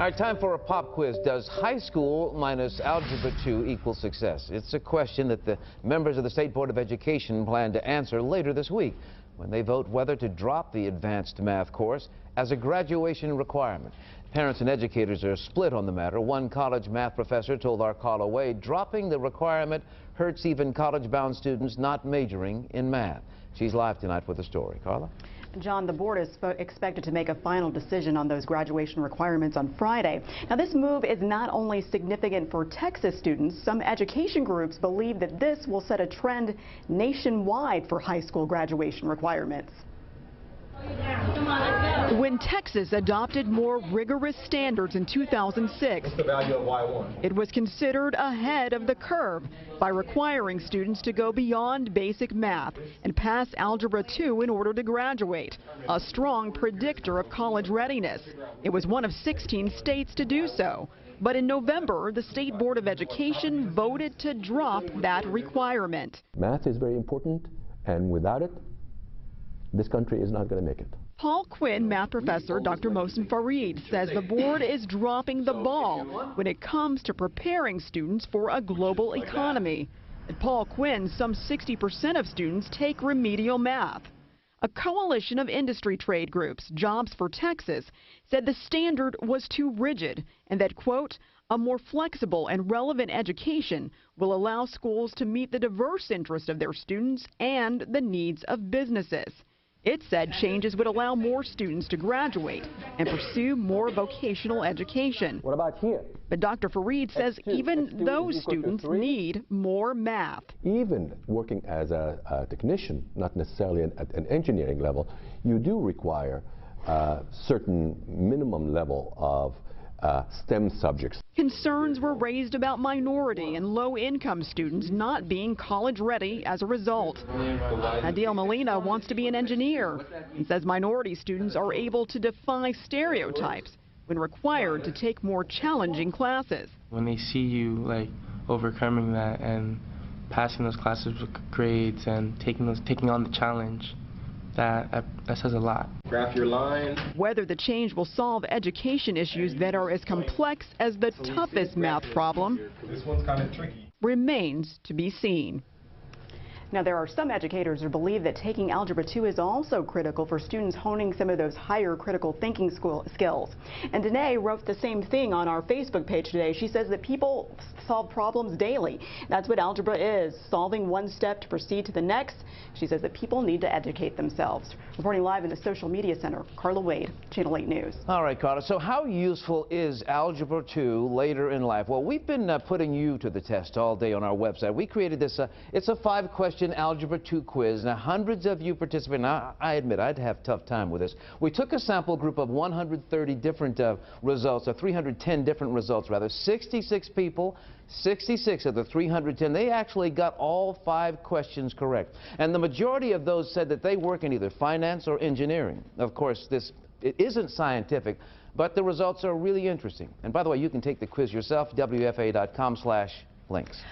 All right, time for a pop quiz. Does high school minus Algebra II equal success? It's a question that the members of the State Board of Education plan to answer later this week when they vote whether to drop the advanced math course as a graduation requirement. Parents and educators are split on the matter. One college math professor told our Carla Wade dropping the requirement hurts even college-bound students not majoring in math. She's live tonight with the story. Carla? John, the board is expected to make a final decision on those graduation requirements on Friday. Now, this move is not only significant for Texas students. Some education groups believe that this will set a trend nationwide for high school graduation requirements. When Texas adopted more rigorous standards in 2006, what's the value of Y1? It was considered ahead of the curve by requiring students to go beyond basic math and pass Algebra II in order to graduate, a strong predictor of college readiness. It was one of 16 states to do so. But in November, the State Board of Education voted to drop that requirement. Math is very important, and without it, this country is not going to make it. Paul Quinn math professor Dr. Mohsen Fareed says the board is dropping the ball when it comes to preparing students for a global economy. At Paul Quinn, some 60% of students take remedial math. A coalition of industry trade groups, Jobs for Texas, said the standard was too rigid and that, quote, a more flexible and relevant education will allow schools to meet the diverse interests of their students and the needs of businesses. It said changes would allow more students to graduate and pursue more vocational education. What about here? But Dr. Fareed says even those students need more math. Even working as a technician, not necessarily at an engineering level, you do require a certain minimum level of STEM subjects. Concerns were raised about minority and low-income students not being college-ready as a result. Adil Molina wants to be an engineer and says minority students are able to defy stereotypes when required to take more challenging classes. When they see you overcoming that and passing those classes with grades and taking on the challenge, that says a lot. Graph your line. Whether the change will solve education issues that are as complex as the toughest math problem This one's kind of tricky. remains to be seen. Now, there are some educators who believe that taking Algebra II is also critical for students honing some of those higher critical thinking skills. And Danae wrote the same thing on our Facebook page today. She says that people solve problems daily. That's what algebra is, solving one step to proceed to the next. She says that people need to educate themselves. Reporting live in the Social Media Center, Carla Wade, Channel 8 News. All right, Carla. So how useful is Algebra II later in life? Well, we've been putting you to the test all day on our website. We created this, it's a 5-question Algebra II quiz. Now, hundreds of you participate. Now, I admit I'd have a tough time with this. We took a sample group of 130 different results, or 310 different results, rather. 66 people, 66 of the 310, they actually got all 5 questions correct. And the majority of those said that they work in either finance or engineering. Of course, it isn't scientific, but the results are really interesting. And by the way, you can take the quiz yourself, WFAA.com/links.